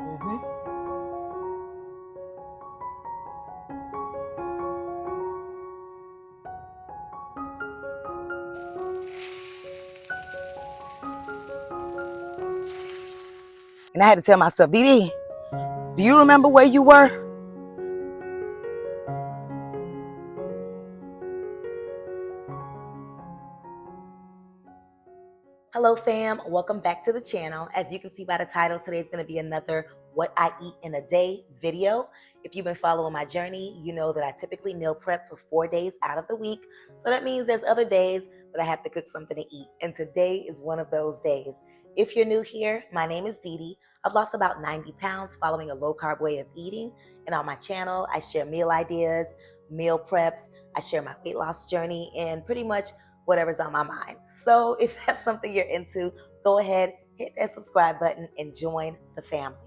Mm-hmm. And I had to tell myself, DeeDee, do you remember where you were? Hello fam, welcome back to the channel. As you can see by the title, today is going to be another what I eat in a day video. If you've been following my journey, you know that I typically meal prep for 4 days out of the week. So that means there's other days that I have to cook something to eat. And today is one of those days. If you're new here, my name is DeeDee. I've lost about 90 pounds following a low carb way of eating. And on my channel, I share meal ideas, meal preps, I share my weight loss journey, and pretty much whatever's on my mind. So if that's something you're into, go ahead, hit that subscribe button and join the family.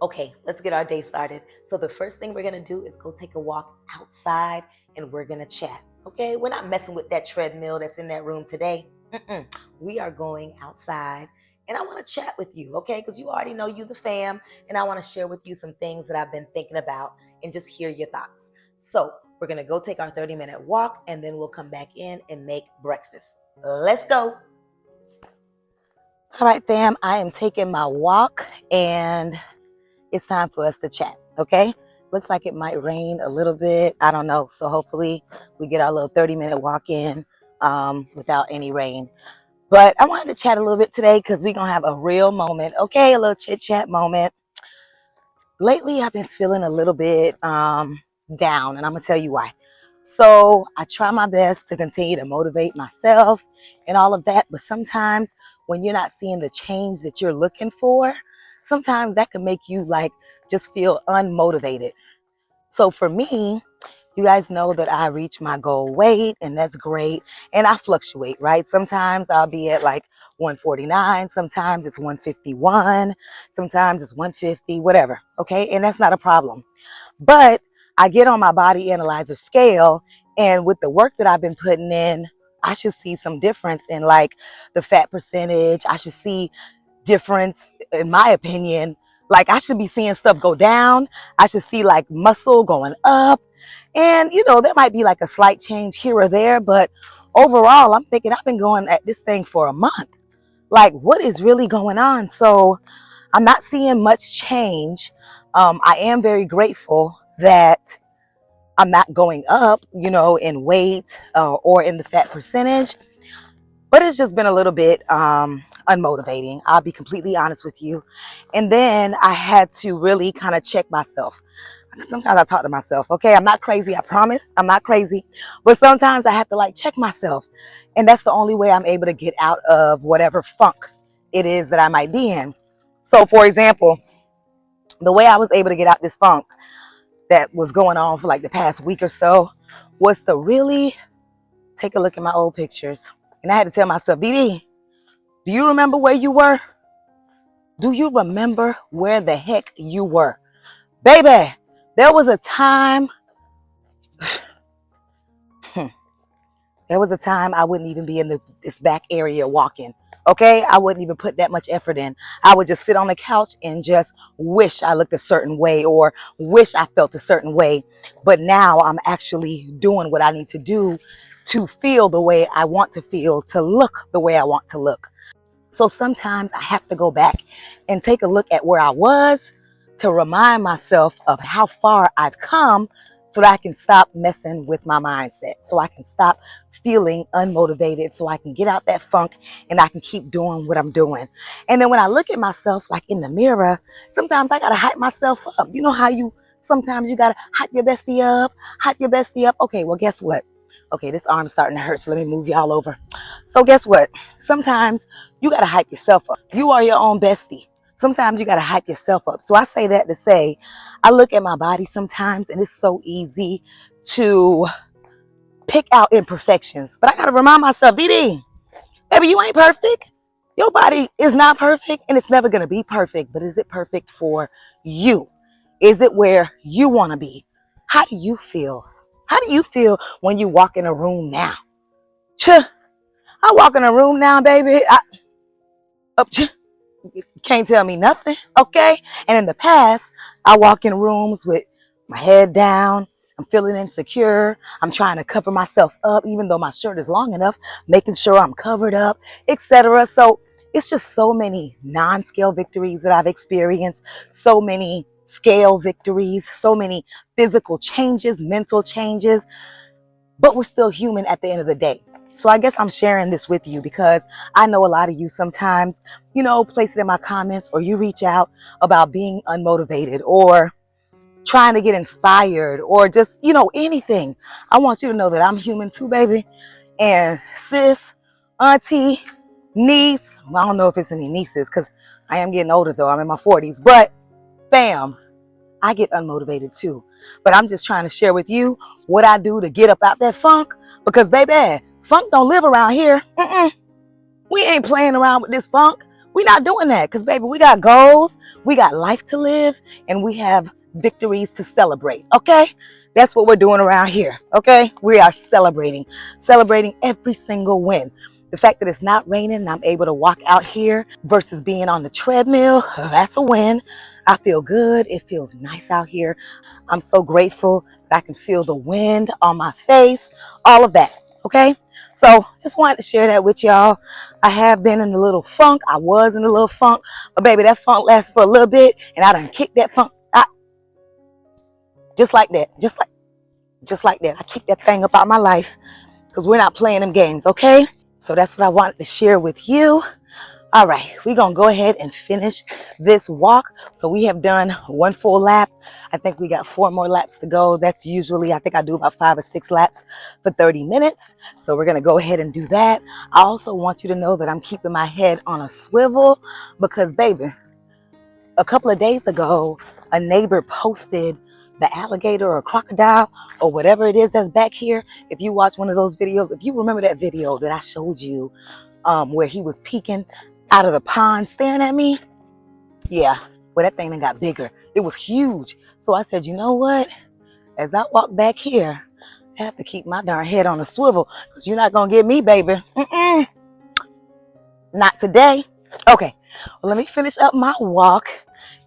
Okay, let's get our day started. So the first thing we're gonna do is go take a walk outside and we're gonna chat. Okay, we're not messing with that treadmill that's in that room today. We are going outside and I wanna chat with you, okay? Because you already know you the fam, and I wanna share with you some things that I've been thinking about and just hear your thoughts. So we're gonna go take our 30-minute walk and then we'll come back in and make breakfast. Let's go. All right, fam, I am taking my walk and it's time for us to chat, okay? Looks like it might rain a little bit. I don't know. So hopefully we get our little 30-minute walk in without any rain. But I wanted to chat a little bit today because we're going to have a real moment, okay? A little chit-chat moment. Lately, I've been feeling a little bit down, and I'm going to tell you why. So I try my best to continue to motivate myself and all of that. But sometimes when you're not seeing the change that you're looking for, sometimes that can make you like just feel unmotivated. So for me, you guys know that I reach my goal weight and that's great. And I fluctuate, right? Sometimes I'll be at like 149. Sometimes it's 151. Sometimes it's 150, whatever. Okay. And that's not a problem. But I get on my body analyzer scale, and with the work that I've been putting in, I should see some difference in like the fat percentage. I should see difference, in my opinion. Like I should be seeing stuff go down. I should see like muscle going up. And you know, there might be like a slight change here or there, but overall, I'm thinking I've been going at this thing for a month. Like, what is really going on? So I'm not seeing much change. I am very grateful that I'm not going up, you know, in weight or in the fat percentage, but it's just been a little bit unmotivating. I'll be completely honest with you. And then I had to really kind of check myself. Sometimes I talk to myself, okay? I'm not crazy, I promise. I'm not crazy. But sometimes I have to like check myself. And that's the only way I'm able to get out of whatever funk it is that I might be in. So for example, the way I was able to get out this funk that was going on for like the past week or so was to really take a look at my old pictures. And I had to tell myself, DeeDee, do you remember where you were? Do you remember where the heck you were? Baby, there was a time, there was a time I wouldn't even be in this back area walking. Okay, I wouldn't even put that much effort in. I would just sit on the couch and just wish I looked a certain way or wish I felt a certain way. But now I'm actually doing what I need to do to feel the way I want to feel, to look the way I want to look. So sometimes I have to go back and take a look at where I was to remind myself of how far I've come, so that I can stop messing with my mindset, so I can stop feeling unmotivated, so I can get out that funk and I can keep doing what I'm doing. And then when I look at myself like in the mirror, sometimes I gotta hype myself up. You know how sometimes you gotta hype your bestie up, hype your bestie up. Okay, well, guess what? Okay, this arm's starting to hurt, so let me move y'all over. So guess what? Sometimes you gotta hype yourself up. You are your own bestie. Sometimes you got to hype yourself up. So I say that to say, I look at my body sometimes and it's so easy to pick out imperfections. But I got to remind myself, DeeDee, baby, you ain't perfect. Your body is not perfect and it's never going to be perfect. But is it perfect for you? Is it where you want to be? How do you feel? How do you feel when you walk in a room now? I walk in a room now, baby. Can't tell me nothing, okay? And in the past, I walk in rooms with my head down. I'm feeling insecure. I'm trying to cover myself up, even though my shirt is long enough, making sure I'm covered up, etc. So it's just so many non-scale victories that I've experienced, so many scale victories, so many physical changes, mental changes, but we're still human at the end of the day. So I guess I'm sharing this with you because I know a lot of you sometimes, place it in my comments or you reach out about being unmotivated or trying to get inspired or just, anything. I want you to know that I'm human too, baby. And sis, auntie, niece, well, I don't know if it's any nieces because I am getting older though. I'm in my 40s, but fam, I get unmotivated too. But I'm just trying to share with you what I do to get up out that funk. Because, baby, funk don't live around here. We ain't playing around with this funk. We not doing that. Because, baby, we got goals. We got life to live. And we have victories to celebrate. Okay? That's what we're doing around here. Okay? We are celebrating. Celebrating every single win. The fact that it's not raining and I'm able to walk out here versus being on the treadmill, that's a win. I feel good. It feels nice out here. I'm so grateful that I can feel the wind on my face, all of that. Okay. So just wanted to share that with y'all. I have been in a little funk. I was in a little funk, but baby, that funk lasted for a little bit and I done kicked that funk out just like that. Just like that. I kicked that thing up out of my life because we're not playing them games. Okay. So that's what I wanted to share with you. All right, we're going to go ahead and finish this walk. So we have done one full lap. I think we got 4 more laps to go. That's usually, I think I do about 5 or 6 laps for 30 minutes. So we're going to go ahead and do that. I also want you to know that I'm keeping my head on a swivel because, baby, a couple of days ago, a neighbor posted the alligator or crocodile or whatever it is that's back here. If you watch one of those videos, if you remember that video that I showed you, where he was peeking out of the pond staring at me. Yeah, well, that thing then got bigger. It was huge. So I said, you know what? As I walk back here, I have to keep my darn head on a swivel because you're not going to get me, baby. Not today. Okay, well, let me finish up my walk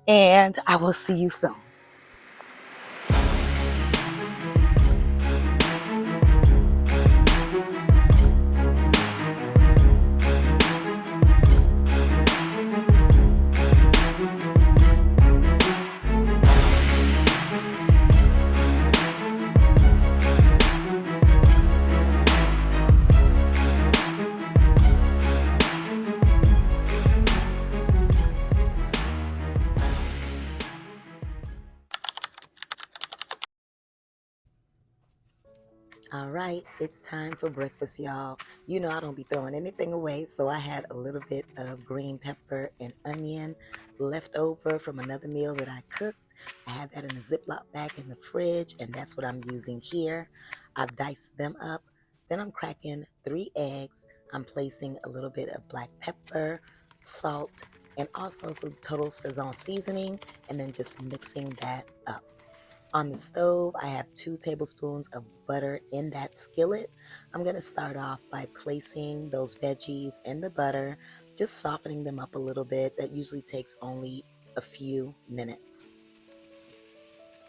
and I will see you soon. All right, it's time for breakfast, y'all. You know I don't be throwing anything away, so I had a little bit of green pepper and onion left over from another meal that I cooked. I had that in a Ziploc bag in the fridge, and that's what I'm using here. I've diced them up. Then I'm cracking 3 eggs. I'm placing a little bit of black pepper, salt, and also some total Sazon seasoning, and then just mixing that up. On the stove, I have 2 tablespoons of butter in that skillet. I'm going to start off by placing those veggies in the butter, just softening them up a little bit. That usually takes only a few minutes.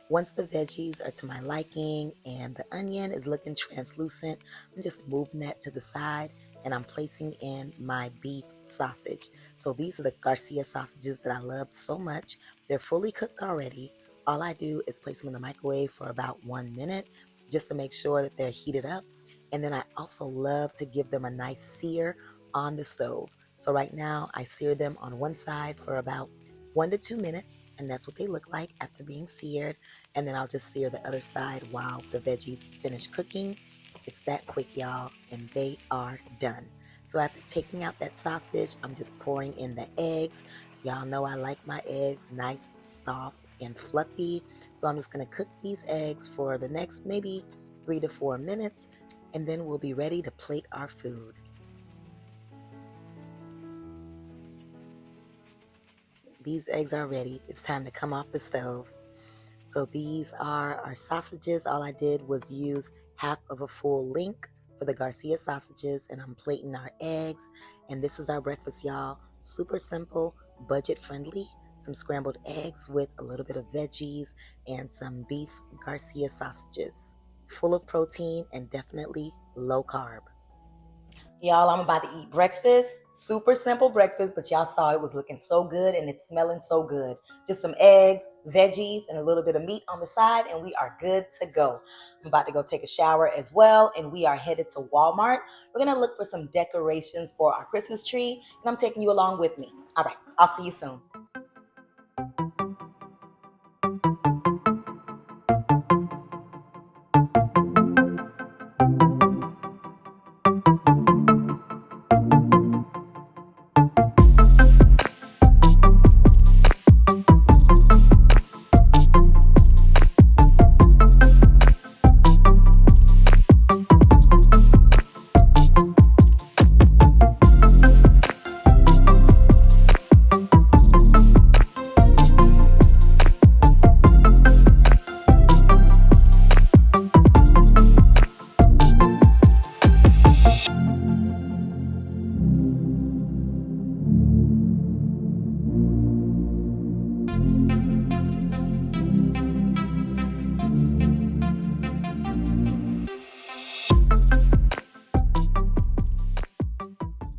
Once the veggies are to my liking and the onion is looking translucent, I'm just moving that to the side and I'm placing in my beef sausage. So these are the Garcia sausages that I love so much. They're fully cooked already. All I do is place them in the microwave for about 1 minute just to make sure that they're heated up. And then I also love to give them a nice sear on the stove. So right now I sear them on one side for about 1 to 2 minutes, and that's what they look like after being seared. And then I'll just sear the other side while the veggies finish cooking. It's that quick, y'all, and they are done. So after taking out that sausage, I'm just pouring in the eggs. Y'all know I like my eggs nice, soft, and fluffy. So I'm just going to cook these eggs for the next maybe 3 to 4 minutes, and then we'll be ready to plate our food. These eggs are ready. It's time to come off the stove. So these are our sausages. All I did was use half of a full link for the Garcia sausages, and I'm plating our eggs. And this is our breakfast, y'all. Super simple, budget friendly, some scrambled eggs with a little bit of veggies, and some beef Garcia sausages. Full of protein and definitely low carb. Y'all, I'm about to eat breakfast. Super simple breakfast, but y'all saw it was looking so good and it's smelling so good. Just some eggs, veggies, and a little bit of meat on the side, and we are good to go. I'm about to go take a shower as well, and we are headed to Walmart. We're gonna look for some decorations for our Christmas tree, and I'm taking you along with me. All right, I'll see you soon.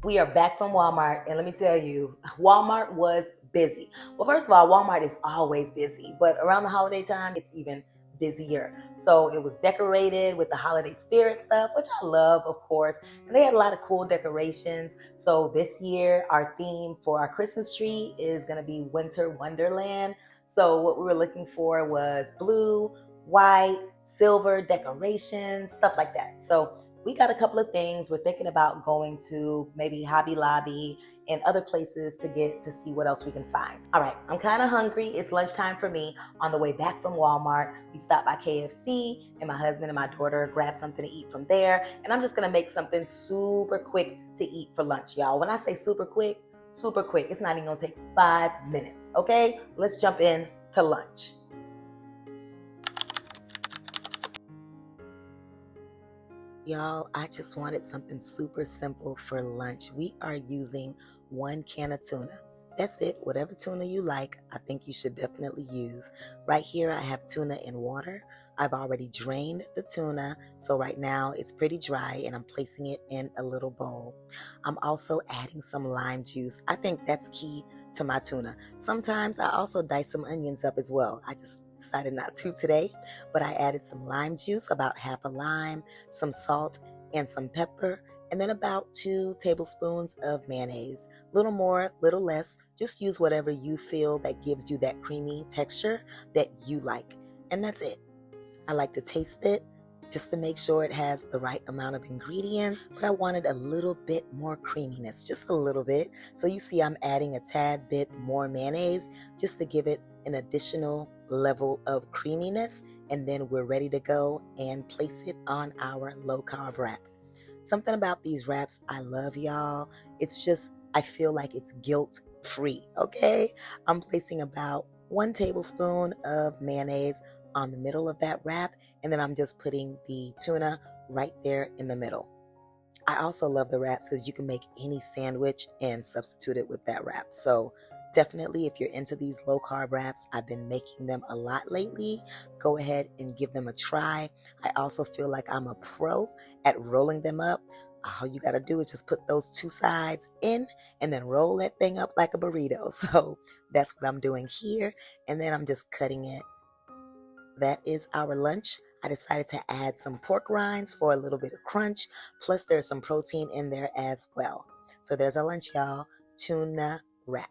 We are back from Walmart, and let me tell you, Walmart was busy. Well, first of all, Walmart is always busy, but around the holiday time, it's even busier. So it was decorated with the holiday spirit stuff, which I love, of course. And they had a lot of cool decorations. So this year, our theme for our Christmas tree is going to be Winter Wonderland. So what we were looking for was blue, white, silver decorations, stuff like that. So we got a couple of things. We're thinking about going to maybe Hobby Lobby and other places to get to see what else we can find. All right, I'm kind of hungry. It's lunchtime for me. On the way back from Walmart, we stopped by KFC, and my husband and my daughter grabbed something to eat from there. And I'm just gonna make something super quick to eat for lunch, y'all. When I say super quick, it's not even gonna take 5 minutes, okay? Let's jump in to lunch. Y'all, I just wanted something super simple for lunch. We are using 1 can of tuna. That's it. Whatever tuna you like, I think you should definitely use. Right here, I have tuna in water. I've already drained the tuna, so right now it's pretty dry and I'm placing it in a little bowl. I'm also adding some lime juice. I think that's key to my tuna. Sometimes I also dice some onions up as well. I just decided not to today, but I added some lime juice, about half a lime, some salt, and some pepper, and then about 2 tablespoons of mayonnaise. Little more, little less. Just use whatever you feel that gives you that creamy texture that you like. And that's it. I like to taste it just to make sure it has the right amount of ingredients, but I wanted a little bit more creaminess, just a little bit. So you see I'm adding a tad bit more mayonnaise just to give it an additional level of creaminess, and then we're ready to go and place it on our low carb wrap. Something about these wraps I love, y'all. It's just, I feel like it's guilt free, okay? I'm placing about 1 tablespoon of mayonnaise on the middle of that wrap, and then I'm just putting the tuna right there in the middle. I also love the wraps because you can make any sandwich and substitute it with that wrap. So definitely, if you're into these low carb wraps, I've been making them a lot lately. Go ahead and give them a try. I also feel like I'm a pro at rolling them up. All you got to do is just put those 2 sides in and then roll that thing up like a burrito. So that's what I'm doing here. And then I'm just cutting it. That is our lunch. I decided to add some pork rinds for a little bit of crunch. Plus, there's some protein in there as well. So there's our lunch, y'all. Tuna wrap.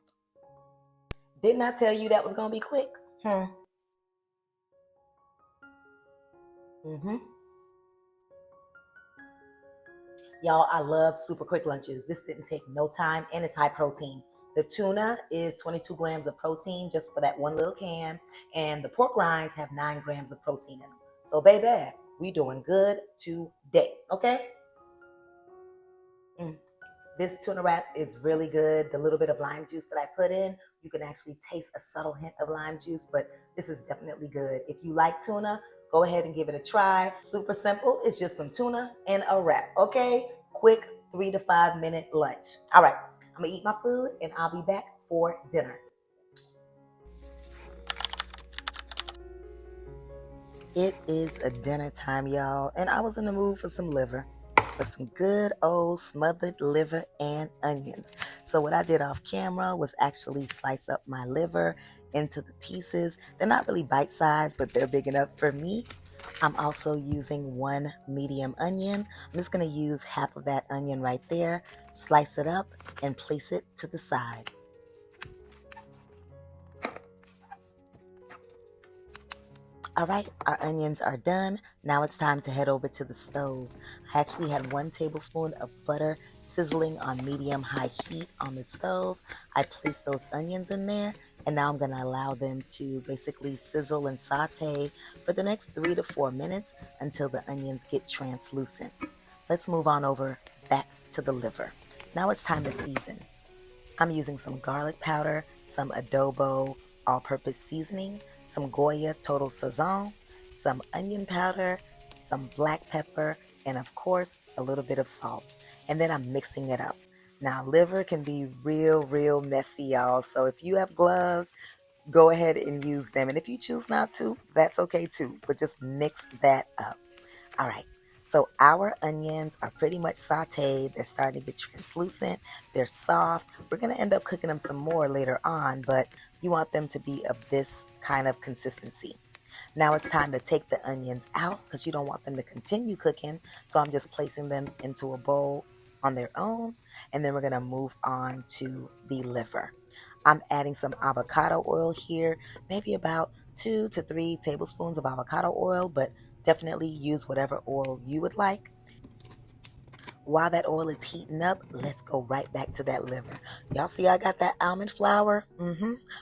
Didn't I tell you that was going to be quick? Mm-hmm. Y'all, I love super quick lunches. This didn't take no time and it's high protein. The tuna is 22 grams of protein just for that 1 little can. And the pork rinds have 9 grams of protein in them. So baby, we doing good today, okay? This tuna wrap is really good. The little bit of lime juice that I put in, you can actually taste a subtle hint of lime juice, but this is definitely good. If you like tuna, go ahead and give it a try. Super simple. It's just some tuna and a wrap, okay? Quick 3 to 5 minute lunch. All right, I'm gonna eat my food and I'll be back for dinner. It is a dinner time, y'all, and I was in the mood for some liver, for some good old smothered liver and onions. So what I did off camera was actually slice up my liver into the pieces. They're not really bite-sized, but they're big enough for me. I'm also using one medium onion. I'm just going to use half of that onion right there, slice it up, and place it to the side. All right, our onions are done. Now it's time to head over to the stove. I actually had 1 tablespoon of butter sizzling on medium-high heat on the stove. I placed those onions in there, and now I'm going to allow them to basically sizzle and saute for the next 3 to 4 minutes until the onions get translucent. Let's move on over back to the liver. Now it's time to season. I'm using some garlic powder, some adobo all-purpose seasoning, some Goya Total Sazon, some onion powder, some black pepper, and of course, a little bit of salt. And then I'm mixing it up. Now, liver can be real messy, y'all. So if you have gloves, go ahead and use them. And if you choose not to, that's okay too. But just mix that up. All right. So our onions are pretty much sauteed. They're starting to get translucent. They're soft. We're going to end up cooking them some more later on, but you want them to be of this kind of consistency. Now it's time to take the onions out because you don't want them to continue cooking. So I'm just placing them into a bowl on their own. And then we're going to move on to the liver. I'm adding some avocado oil here, maybe about 2 to 3 tablespoons of avocado oil, but definitely use whatever oil you would like. While that oil is heating up, let's go right back to that liver. Y'all see I got that almond flour?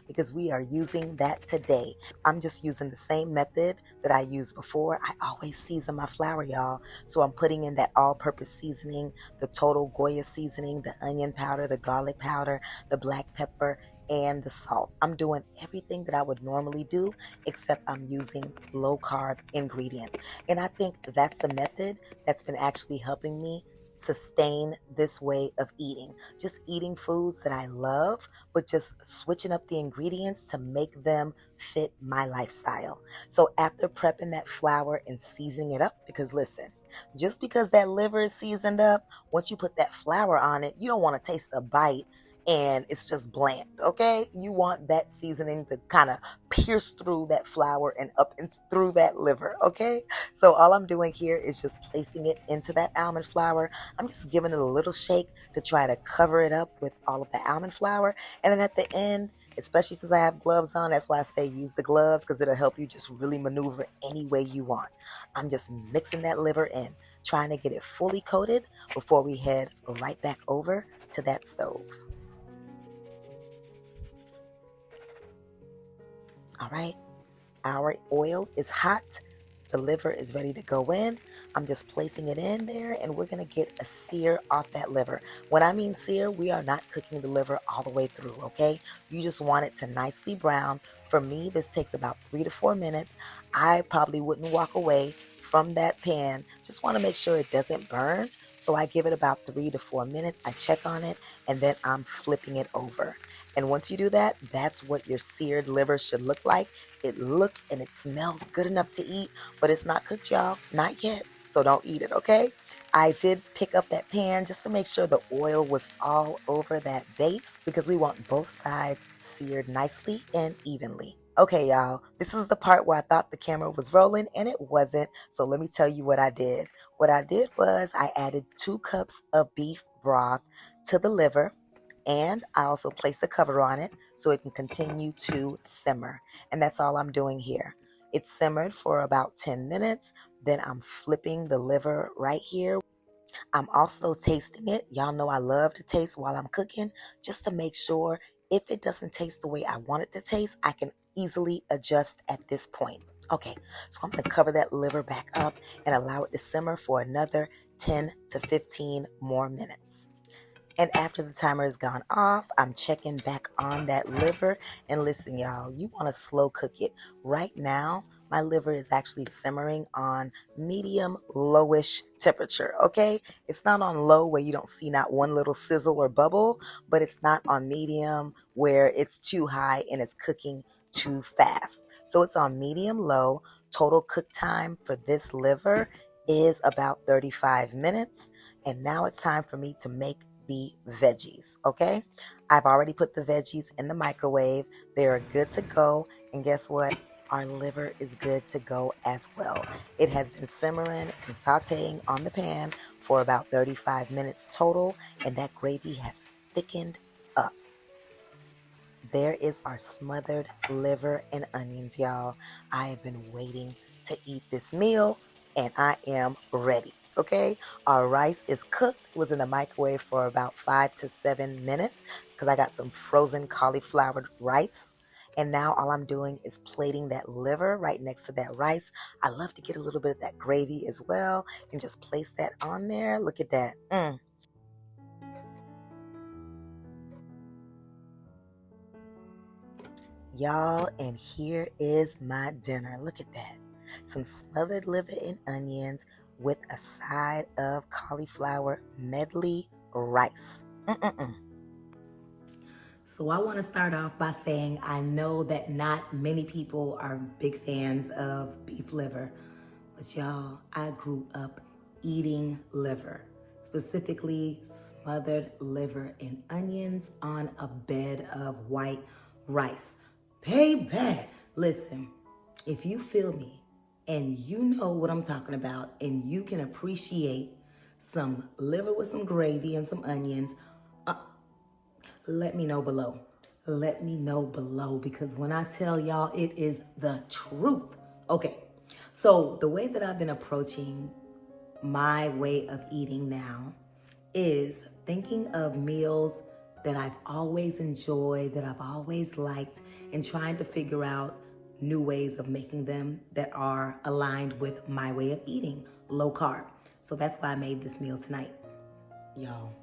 Because we are using that today. I'm just using the same method that I used before. I always season my flour, y'all. So I'm putting in that all-purpose seasoning, the total Goya seasoning, the onion powder, the garlic powder, the black pepper, and the salt. I'm doing everything that I would normally do, except I'm using low-carb ingredients. And I think that's the method that's been actually helping me sustain this way of eating. Just eating foods that I love, but just switching up the ingredients to make them fit my lifestyle. So after prepping that flour and seasoning it up, because listen, just because that liver is seasoned up, once you put that flour on it, you don't want to taste a bite and it's just bland, okay? You want that seasoning to kind of pierce through that flour and up and through that liver, okay? So all I'm doing here is just placing it into that almond flour. I'm just giving it a little shake to try to cover it up with all of the almond flour. And then at the end, especially since I have gloves on, that's why I say use the gloves, because it'll help you just really maneuver any way you want. I'm just mixing that liver in, trying to get it fully coated before we head right back over to that stove. All right, our oil is hot. The liver is ready to go in. I'm just placing it in there and we're going to get a sear off that liver. When I mean sear, we are not cooking the liver all the way through, okay? You just want it to nicely brown. For me, this takes about 3 to 4 minutes. I probably wouldn't walk away from that pan. Just want to make sure it doesn't burn. So I give it about 3 to 4 minutes. I check on it and then I'm flipping it over. And once you do that, that's what your seared liver should look like. It looks and it smells good enough to eat, but it's not cooked, y'all. Not yet. So don't eat it, okay? I did pick up that pan just to make sure the oil was all over that base because we want both sides seared nicely and evenly. Okay, y'all, this is the part where I thought the camera was rolling and it wasn't. So let me tell you what I did. What I did was I added 2 cups of beef broth to the liver. And I also placed the cover on it so it can continue to simmer. And that's all I'm doing here. It simmered for about 10 minutes. Then I'm flipping the liver right here. I'm also tasting it. Y'all know I love to taste while I'm cooking, just to make sure if it doesn't taste the way I want it to taste, I can easily adjust at this point. Okay, so I'm going to cover that liver back up and allow it to simmer for another 10 to 15 more minutes. And after the timer has gone off, I'm checking back on that liver. And listen, y'all, you want to slow cook it. Right now, my liver is actually simmering on medium lowish temperature, okay? It's not on low where you don't see not one little sizzle or bubble, but it's not on medium where it's too high and it's cooking too fast. So it's on medium low. Total cook time for this liver is about 35 minutes. And now it's time for me to make the veggies, okay? I've already put the veggies in the microwave. They are good to go. And guess what? Our liver is good to go as well. It has been simmering and sauteing on the pan for about 35 minutes total, and that gravy has thickened up. There is our smothered liver and onions, y'all. I have been waiting to eat this meal, and I am ready. Okay, our rice is cooked. It was in the microwave for about 5 to 7 minutes because I got some frozen cauliflower rice. And now all I'm doing is plating that liver right next to that rice. I love to get a little bit of that gravy as well and just place that on there. Look at that. Y'all, and here is my dinner. Look at that. Some smothered liver and onions with a side of cauliflower medley rice. So I want to start off by saying I know that not many people are big fans of beef liver, but y'all, I grew up eating liver, specifically smothered liver and onions on a bed of white rice. Baby, listen, if you feel me and you know what I'm talking about and you can appreciate some liver with some gravy and some onions, let me know below. Let me know below, because when I tell y'all, it is the truth. Okay, so the way that I've been approaching my way of eating now is thinking of meals that I've always enjoyed, that I've always liked, and trying to figure out new ways of making them that are aligned with my way of eating, low carb. So that's why I made this meal tonight, y'all.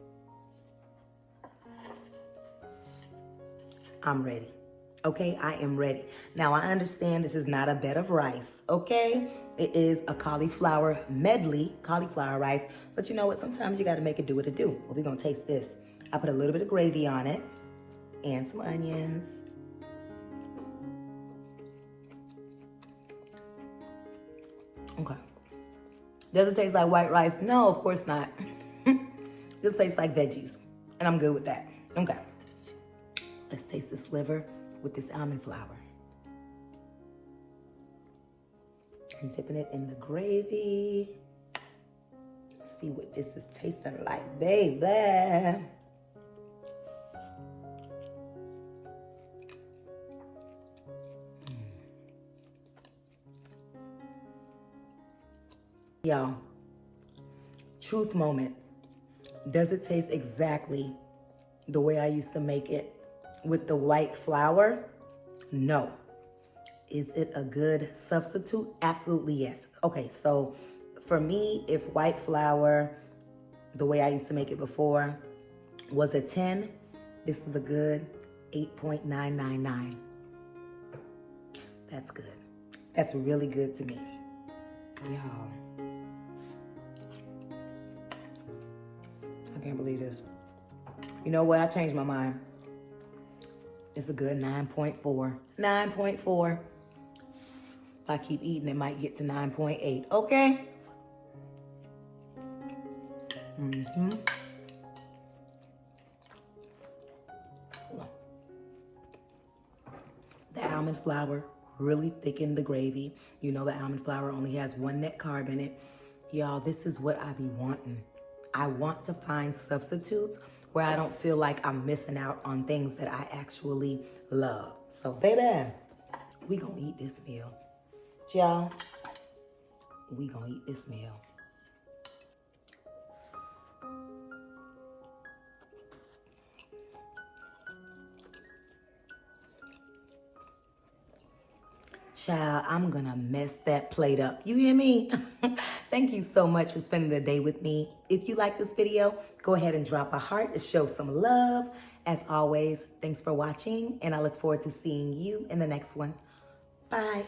I'm ready. Okay, I am ready. Now, I understand this is not a bed of rice, okay? It is a cauliflower medley, cauliflower rice. But you know what? Sometimes you got to make it do what it do. Well, we're going to taste this. I put a little bit of gravy on it and some onions. Okay. Does it taste like white rice? No, of course not. This tastes like veggies, and I'm good with that. Okay. Let's taste this liver with this almond flour. I'm dipping it in the gravy. Let's see what this is tasting like, baby. Y'all, truth moment. Does it taste exactly the way I used to make it with the white flour? No. Is it a good substitute? Absolutely yes. Okay, so for me, if white flour, the way I used to make it before, was a 10, this is a good 8.999. That's good. That's really good to me. Y'all. I can't believe this. You know what? I changed my mind. It's a good 9.4. 9.4. If I keep eating, it might get to 9.8. Okay? The almond flour really thickened the gravy. You know the almond flour only has one net carb in it. Y'all, this is what I be wanting. I want to find substitutes where I don't feel like I'm missing out on things that I actually love. So, baby, we gonna eat this meal. Y'all, we gonna eat this meal. Child, I'm gonna mess that plate up. You hear me? Thank you so much for spending the day with me. If you like this video, go ahead and drop a heart to show some love. As always, thanks for watching, and I look forward to seeing you in the next one. Bye.